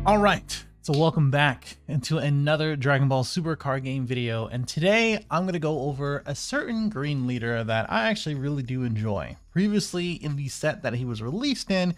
All right, so welcome back into another Dragon Ball Super card game video, and today I'm going to go over a certain green leader that I actually really do enjoy. Previously in the set that he was released in,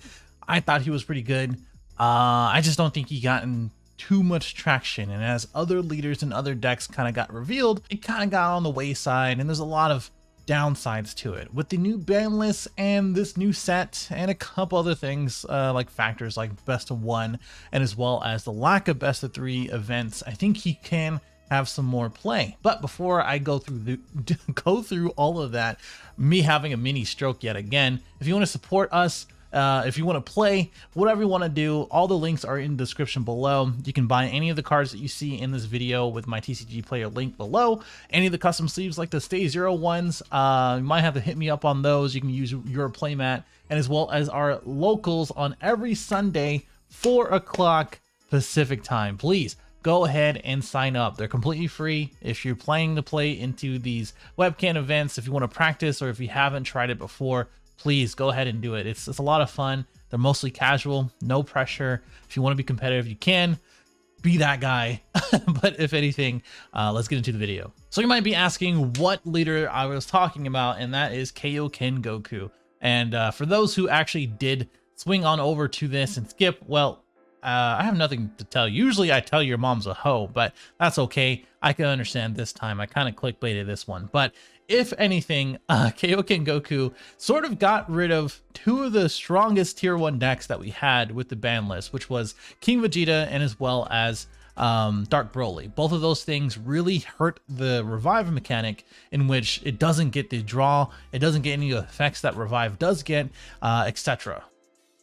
I thought he was pretty good. I just don't think he gotten too much traction, and as other leaders and other decks kind of got revealed, it kind of got on the wayside, and there's a lot of downsides to it. With the new ban list and this new set and a couple other things like factors like best of one, and as well as the lack of best of three events, I think he can have some more play. But before I go through all of that, me having a mini stroke yet again, if you want to support us, if you want to play, whatever you want to do, all the links are in the description below. You can buy any of the cards that you see in this video with my TCG player link below. Any of the custom sleeves like the Stay Zero ones, you might have to hit me up on those. You can use your playmat, and as well as our locals on every Sunday, 4 o'clock Pacific time. Please go ahead and sign up. They're completely free. If you're planning to play into these webcam events, if you want to practice, or if you haven't tried it before, please go ahead and do it. It's a lot of fun. They're mostly casual, no pressure. If you want to be competitive, you can be that guy. But if anything, let's get into the video. So you might be asking what leader I was talking about, and that is Kaioken Goku. And for those who actually did swing on over to this and skip, well, I have nothing to tell you. Usually I tell your mom's a hoe, but that's okay. I can understand this time. I kind of clickbaited this one. But if anything, Kaioken Goku sort of got rid of two of the strongest tier 1 decks that we had with the ban list, which was King Vegeta and as well as Dark Broly. Both of those things really hurt the revive mechanic, in which it doesn't get the draw, it doesn't get any effects that revive does get, etc.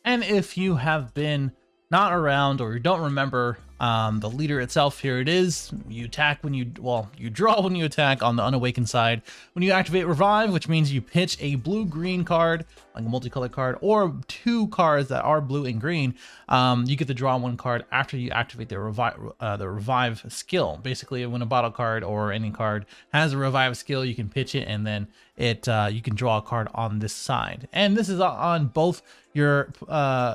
And if you have been not around or you don't remember the leader itself, here it is. You attack when you draw when you attack on the unawakened side. When you activate revive, which means you pitch a blue-green card, like a multicolored card, or 2 cards that are blue and green, you get to draw 1 card after you activate the revive skill. Basically, when a battle card or any card has a revive skill, you can pitch it, and then you can draw a card on this side. And this is on both your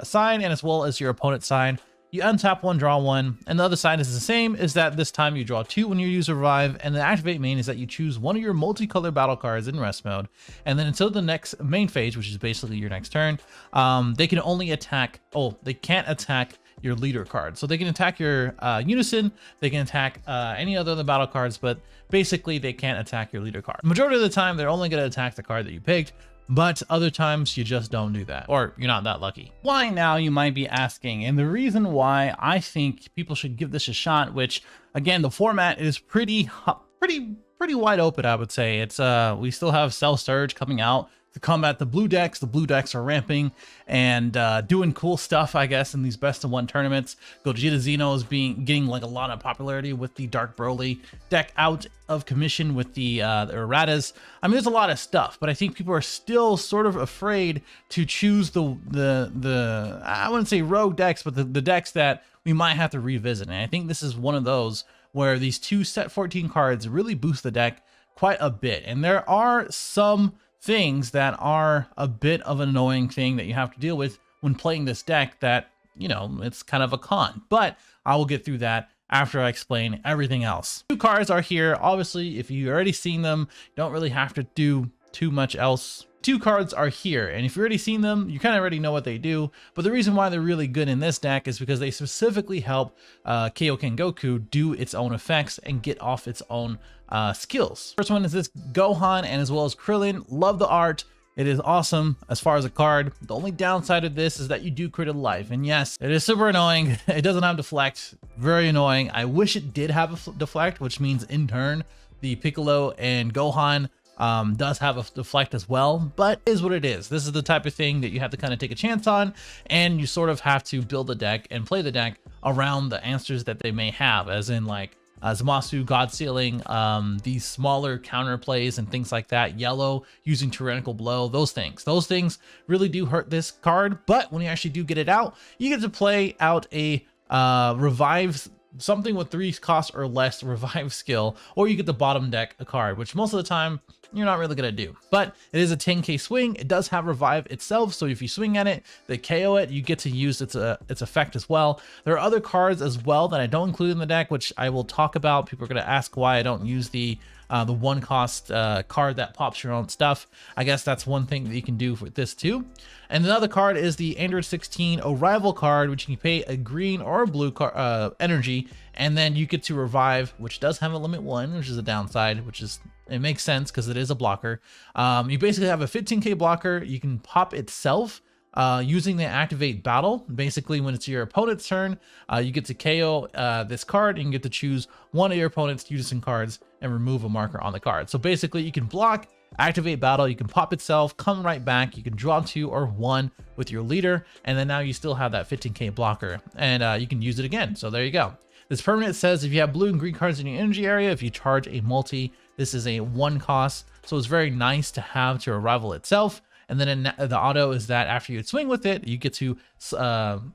side and as well as your opponent's side. You untap 1, draw 1, and the other side is the same, is that this time you draw 2 when you use revive, and the activate main is that you choose one of your multicolored battle cards in rest mode, and then until the next main phase, which is basically your next turn, they can only attack, they can't attack your leader card. So they can attack your Unison, they can attack any other battle cards, but basically they can't attack your leader card. Majority of the time, they're only going to attack the card that you picked, but other times you just don't do that, or you're not that lucky. Why now, you might be asking, and the reason why I think people should give this a shot, which again, the format is pretty wide open, I would say. It's we still have Cell Surge coming out to combat the blue decks. The blue decks are ramping and doing cool stuff, I guess, in these best of 1 tournaments. Gogeta Xeno is getting like a lot of popularity with the Dark Broly deck out of commission with the erratas. I mean, there's a lot of stuff, but I think people are still sort of afraid to choose the I wouldn't say rogue decks, but the decks that we might have to revisit. And I think this is one of those where these 2 set 14 cards really boost the deck quite a bit. And there are some things that are a bit of an annoying thing that you have to deal with when playing this deck that, you know, it's kind of a con, but I will get through that after I explain everything else. 2 cards are here. Obviously, if you've already seen them, you don't really have to do too much else. 2 cards are here, and if you've already seen them, you kind of already know what they do, but the reason why they're really good in this deck is because they specifically help Kaioken Goku do its own effects and get off its own skills. First one is this Gohan and as well as Krillin. Love the art. It is awesome as far as a card. The only downside of this is that you do crit a life, and yes, it is super annoying. It doesn't have deflect. Very annoying. I wish it did have a deflect, which means in turn the Piccolo and Gohan does have a deflect as well, but it is what it is. This is the type of thing that you have to kind of take a chance on, and you sort of have to build a deck and play the deck around the answers that they may have, as in like Zamasu, God Sealing, these smaller counter plays and things like that. Yellow using Tyrannical Blow, those things really do hurt this card. But when you actually do get it out, you get to play out a revive something with 3 costs or less revive skill, or you get the bottom deck a card, which most of the time you're not really gonna do. But it is a 10k swing. It does have revive itself, so if you swing at it, they KO it, you get to use its effect as well. There are other cards as well that I don't include in the deck, which I will talk about. People are gonna ask why I don't use the 1 cost card that pops your own stuff. I guess that's one thing that you can do with this too. And another card is the Android 16 Arrival card, which you can pay a green or a blue energy, and then you get to revive, which does have a limit 1, which is a downside, which is, it makes sense because it is a blocker. You basically have a 15k blocker. You can pop itself using the activate battle. Basically, when it's your opponent's turn, you get to KO this card, and you get to choose one of your opponent's Unison cards and remove a marker on the card. So basically, you can block, activate battle, you can pop itself, come right back, you can draw 2 or 1 with your leader, and then now you still have that 15k blocker, and you can use it again. So there you go. This permanent says if you have blue and green cards in your energy area, if you charge a multi, this is a 1 cost, so it's very nice to have to Arrival itself. And then the auto is that after you swing with it, you get to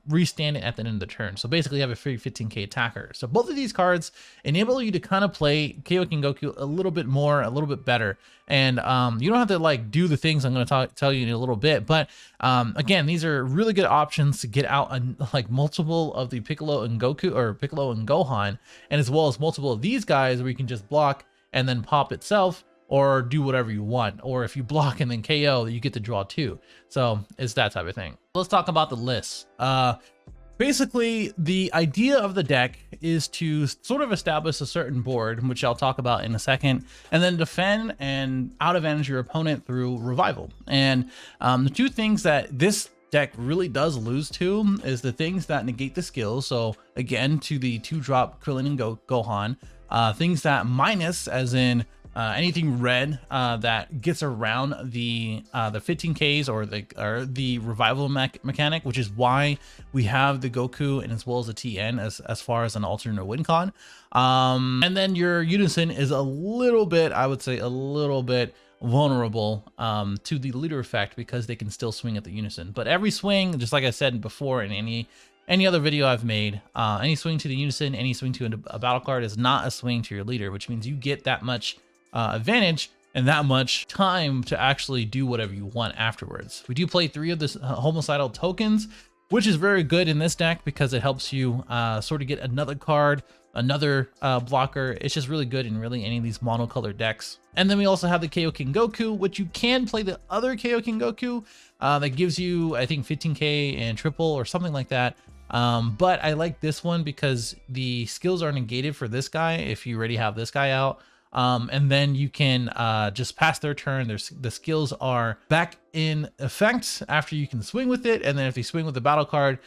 restand it at the end of the turn. So basically you have a free 15k attacker. So both of these cards enable you to kind of play Kaioken Goku a little bit more, a little bit better. And you don't have to like do the things I'm going to tell you in a little bit. But again, these are really good options to get out like multiple of the Piccolo and Goku, or Piccolo and Gohan, and as well as multiple of these guys where you can just block and then pop itself, or do whatever you want. Or if you block and then KO, you get to draw 2. So it's that type of thing. Let's talk about the list. Basically, the idea of the deck is to sort of establish a certain board, which I'll talk about in a second, and then defend and out advantage your opponent through revival. And the 2 things that this deck really does lose to is the things that negate the skills. So again, to the 2-drop Krillin and Gohan, things that minus, as in anything red that gets around the 15Ks or the revival mechanic, which is why we have the Goku and as well as the TN as far as an alternate win con. And then your Unison is a little bit, I would say, a little bit vulnerable to the leader effect because they can still swing at the Unison. But every swing, just like I said before in any other video I've made, any swing to the Unison, any swing to a battle card is not a swing to your leader, which means you get that much advantage and that much time to actually do whatever you want afterwards. We do play 3 of the homicidal tokens, which is very good in this deck because it helps you sort of get another card, another blocker. It's just really good in really any of these monocolored decks. And then we also have the Kaioken Goku, which you can play the other Kaioken Goku that gives you, I think, 15k and triple or something like that. But I like this one because the skills are negated for this guy if you already have this guy out. And then you can just pass their turn. The skills are back in effect after you can swing with it. And then if you swing with the battle card,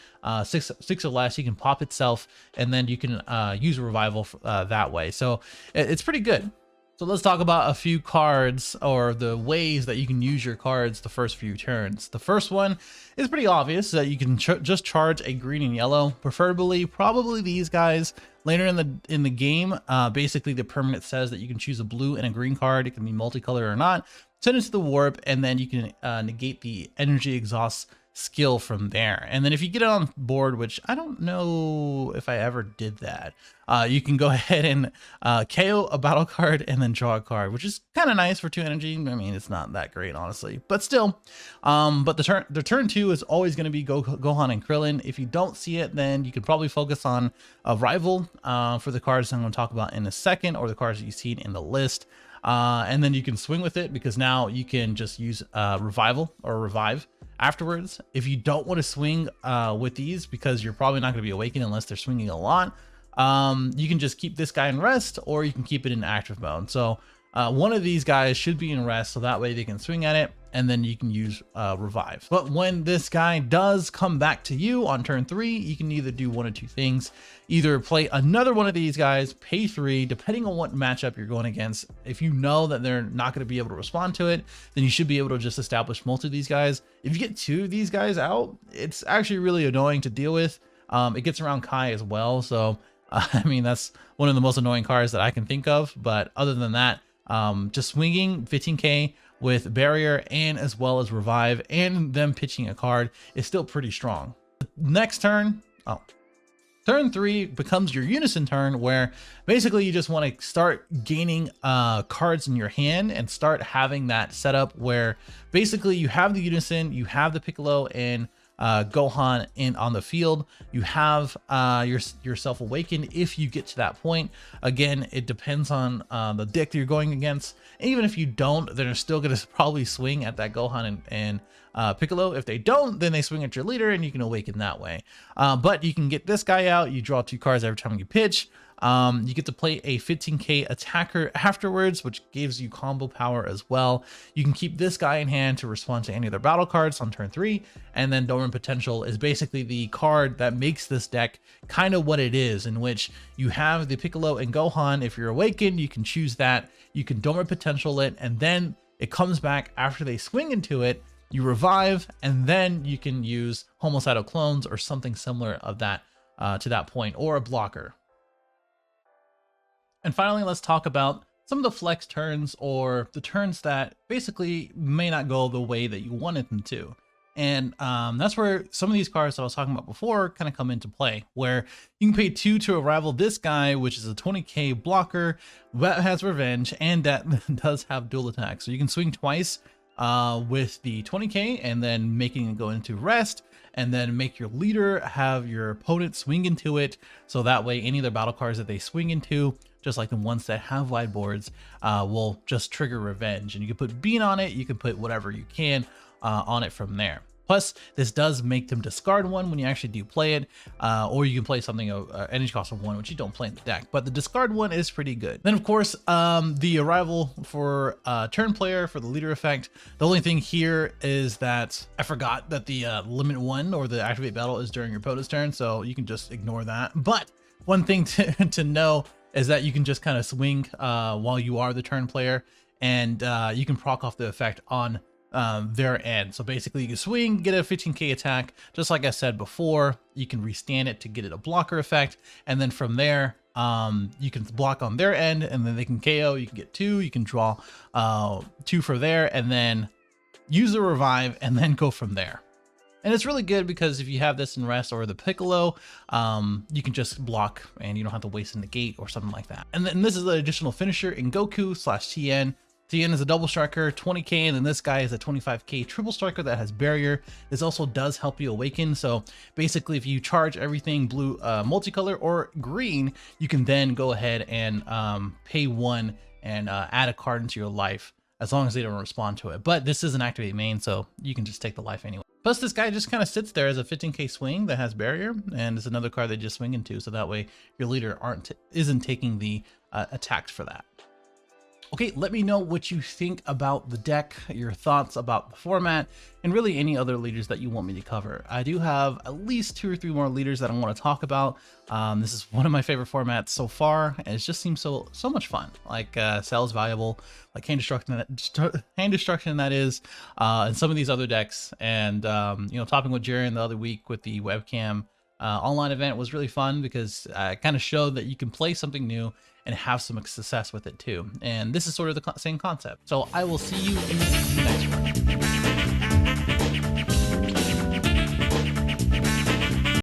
6 or less, you can pop itself, and then you can use a revival that way. So it's pretty good. So let's talk about a few cards, or the ways that you can use your cards the first few turns. The first one is pretty obvious, that you can just charge a green and yellow, probably these guys. Later in the game, basically the permanent says that you can choose a blue and a green card. It can be multicolor or not. Send it to the warp, and then you can negate the energy exhaust skill from there. And then if you get it on board, which I don't know if I ever did that, you can go ahead and KO a battle card and then draw a card, which is kind of nice for 2 energy. I mean, it's not that great, honestly, but still. But the turn 2 is always going to be Gohan and Krillin. If you don't see it, then you can probably focus on a rival for the cards I'm going to talk about in a second, or the cards that you see in the list. And then you can swing with it, because now you can just use revival or revive afterwards. If you don't want to swing with these, because you're probably not going to be awakened unless they're swinging a lot, you can just keep this guy in rest, or you can keep it in active mode. So one of these guys should be in rest, so that way they can swing at it, and then you can use revive. But when this guy does come back to you on turn 3, you can either do one of 2 things. Either play another one of these guys, pay 3, depending on what matchup you're going against. If you know that they're not going to be able to respond to it, then you should be able to just establish multi of these guys. If you get 2 of these guys out, it's actually really annoying to deal with. It gets around Kai as well, so I mean, that's one of the most annoying cards that I can think of. But other than that, just swinging 15k with barrier and as well as revive, and them pitching a card is still pretty strong. Next turn, Turn 3 becomes your unison turn, where basically you just want to start gaining cards in your hand and start having that setup where basically you have the unison, you have the Piccolo and Gohan on the field. You have yourself awakened if you get to that point. Again, it depends on the deck that you're going against. And even if you don't, they're still going to probably swing at that Gohan and Piccolo. If they don't, then they swing at your leader and you can awaken that way. But you can get this guy out. You draw 2 cards every time you pitch. You get to play a 15k attacker afterwards, which gives you combo power as well. You can keep this guy in hand to respond to any other battle cards on turn 3. And then Dormant Potential is basically the card that makes this deck kind of what it is, in which you have the Piccolo and Gohan. If you're awakened, you can choose that. You can Dormant Potential it, and then it comes back after they swing into it. You revive, and then you can use Homicidal Clones or something similar of that to that point, or a blocker. And finally, let's talk about some of the flex turns, or the turns that basically may not go the way that you wanted them to. And that's where some of these cards that I was talking about before kind of come into play, where you can pay 2 to rival this guy, which is a 20k blocker that has revenge and that does have dual attack. So you can swing twice with the 20k and then making it go into rest, and then make your leader have your opponent swing into it. So that way any of the battle cards that they swing into, just like the ones that have wide boards, will just trigger revenge. And you can put Bean on it, you can put whatever you can on it from there. Plus, this does make them discard 1 when you actually do play it, or you can play something of energy cost of 1, which you don't play in the deck, but the discard 1 is pretty good. Then of course, the arrival for turn player for the leader effect. The only thing here is that I forgot that the limit 1 or the activate battle is during your opponent's turn, so you can just ignore that. But one thing to know is that you can just kind of swing while you are the turn player, and you can proc off the effect on their end. So basically you can swing, get a 15k attack, just like I said before. You can restand it to get it a blocker effect, and then from there you can block on their end, and then they can KO. You can get 2, you can draw 2 for there, and then use the revive, and then go from there. And it's really good because if you have this in rest or the Piccolo, you can just block and you don't have to waste a negate or something like that. And then this is the additional finisher in Goku/TN. TN is a double striker, 20k, and then this guy is a 25k triple striker that has barrier. This also does help you awaken. So basically, if you charge everything blue, multicolor, or green, you can then go ahead and pay 1 and add a card into your life, as long as they don't respond to it. But this is an activate main, so you can just take the life anyway. Plus, this guy just kind of sits there as a 15k swing that has barrier, and it's another card they just swing into, so that way your leader isn't taking the attacks for that. Okay, let me know what you think about the deck, your thoughts about the format, and really any other leaders that you want me to cover. I do have at least 2 or 3 more leaders that I want to talk about. This is one of my favorite formats so far, and it just seems so much fun. Like Cell is valuable, like Hand Destruction that is, and some of these other decks. And you know, topping with Jaren the other week with the webcam online event was really fun, because I kind of showed that you can play something new and have some success with it too. And this is sort of the same concept. So I will see you in the next one.